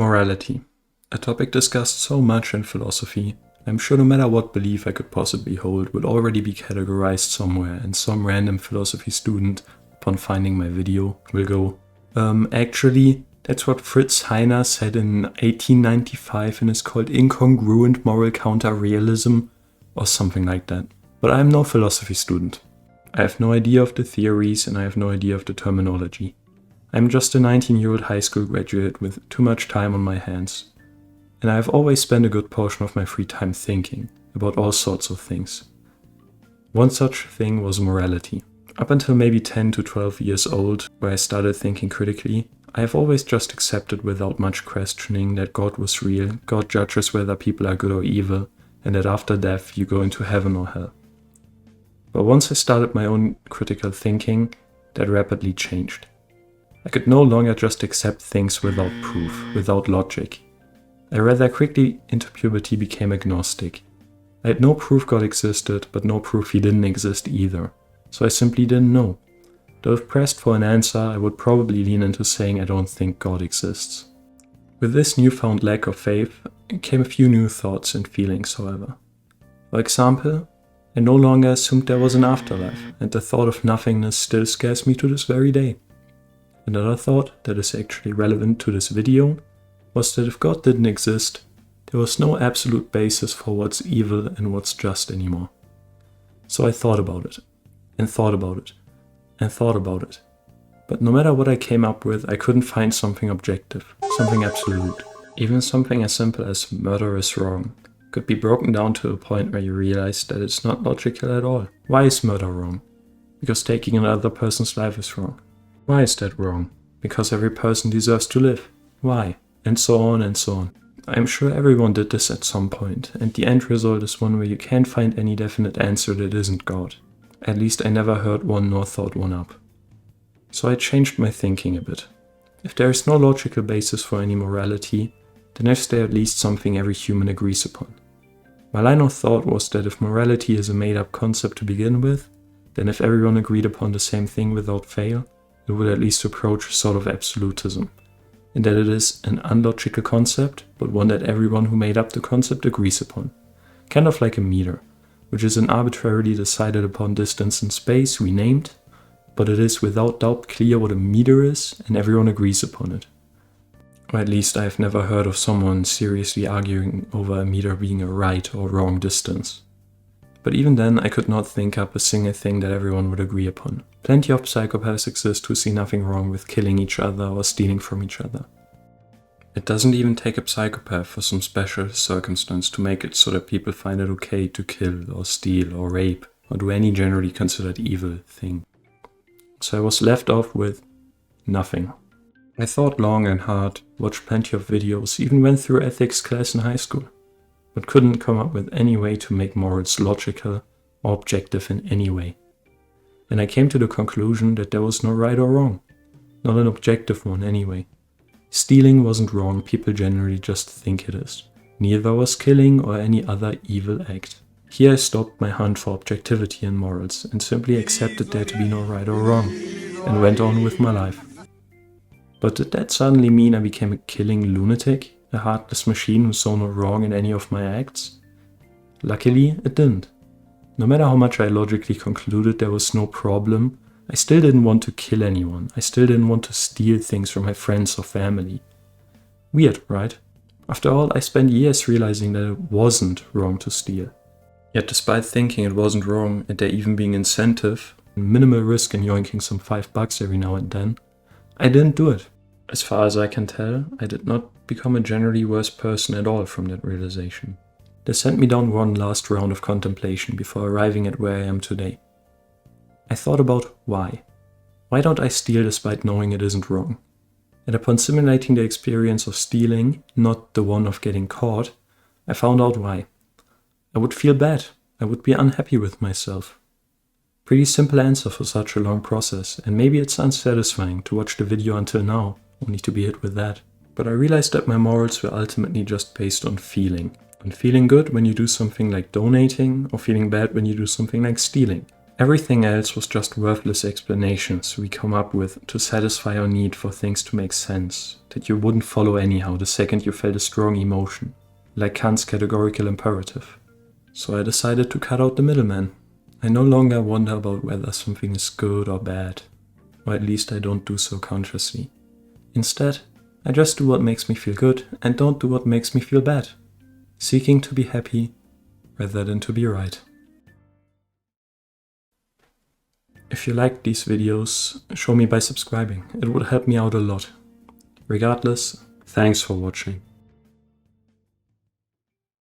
Morality. A topic discussed so much in philosophy, I'm sure no matter what belief I could possibly hold would already be categorized somewhere, and some random philosophy student, upon finding my video, will go, actually, that's what Fritz Heiner said in 1895 and is called incongruent moral counter-realism, or something like that. But I'm no philosophy student. I have no idea of the theories and I have no idea of the terminology. I'm just a 19-year-old high school graduate with too much time on my hands. And I have always spent a good portion of my free time thinking about all sorts of things. One such thing was morality. Up until maybe 10 to 12 years old, where I started thinking critically, I have always just accepted without much questioning that God was real, God judges whether people are good or evil, and that after death you go into heaven or hell. But once I started my own critical thinking, that rapidly changed. I could no longer just accept things without proof, without logic. I rather quickly into puberty became agnostic. I had no proof God existed, but no proof he didn't exist either. So I simply didn't know. Though if pressed for an answer, I would probably lean into saying I don't think God exists. With this newfound lack of faith came a few new thoughts and feelings, however. For example, I no longer assumed there was an afterlife, and the thought of nothingness still scares me to this very day. Another thought that is actually relevant to this video was that if God didn't exist, there was no absolute basis for what's evil and what's just anymore. So I thought about it, and thought about it, and thought about it. But no matter what I came up with, I couldn't find something objective, something absolute. Even something as simple as murder is wrong could be broken down to a point where you realize that it's not logical at all. Why is murder wrong? Because taking another person's life is wrong. Why is that wrong? Because every person deserves to live. Why? And so on and so on. I'm sure everyone did this at some point, and the end result is one where you can't find any definite answer that isn't God. At least I never heard one nor thought one up. So I changed my thinking a bit. If there is no logical basis for any morality, then is there at least something every human agrees upon? My line of thought was that if morality is a made-up concept to begin with, then if everyone agreed upon the same thing without fail, it would at least approach a sort of absolutism, in that it is an unlogical concept, but one that everyone who made up the concept agrees upon. Kind of like a meter, which is an arbitrarily decided upon distance in space we named, but it is without doubt clear what a meter is and everyone agrees upon it. Or at least I have never heard of someone seriously arguing over a meter being a right or wrong distance. But even then I could not think up a single thing that everyone would agree upon. Plenty of psychopaths exist who see nothing wrong with killing each other or stealing from each other. It doesn't even take a psychopath for some special circumstance to make it so that people find it okay to kill or steal or rape or do any generally considered evil thing. So I was left off with nothing. I thought long and hard, watched plenty of videos, even went through ethics class in high school, but couldn't come up with any way to make morals logical or objective in any way. And I came to the conclusion that there was no right or wrong, not an objective one anyway. Stealing wasn't wrong, people generally just think it is. Neither was killing or any other evil act. Here I stopped my hunt for objectivity in morals and simply accepted there to be no right or wrong, and went on with my life. But did that suddenly mean I became a killing lunatic? A heartless machine who saw no wrong in any of my acts? Luckily, it didn't. No matter how much I logically concluded there was no problem, I still didn't want to kill anyone. I still didn't want to steal things from my friends or family. Weird, right? After all, I spent years realizing that it wasn't wrong to steal. Yet despite thinking it wasn't wrong and there even being incentive, minimal risk in yoinking some $5 every now and then, I didn't do it. As far as I can tell, I did not become a generally worse person at all from that realization. This sent me down one last round of contemplation before arriving at where I am today. I thought about why. Why don't I steal despite knowing it isn't wrong? And upon simulating the experience of stealing, not the one of getting caught, I found out why. I would feel bad. I would be unhappy with myself. Pretty simple answer for such a long process, and maybe it's unsatisfying to watch the video until now, only to be hit with that. But I realized that my morals were ultimately just based on feeling. On feeling good when you do something like donating, or feeling bad when you do something like stealing. Everything else was just worthless explanations we come up with to satisfy our need for things to make sense, that you wouldn't follow anyhow the second you felt a strong emotion, like Kant's categorical imperative. So I decided to cut out the middleman. I no longer wonder about whether something is good or bad, or at least I don't do so consciously. Instead, I just do what makes me feel good and don't do what makes me feel bad, seeking to be happy rather than to be right. If you liked these videos, show me by subscribing. It would help me out a lot. Regardless, thanks for watching.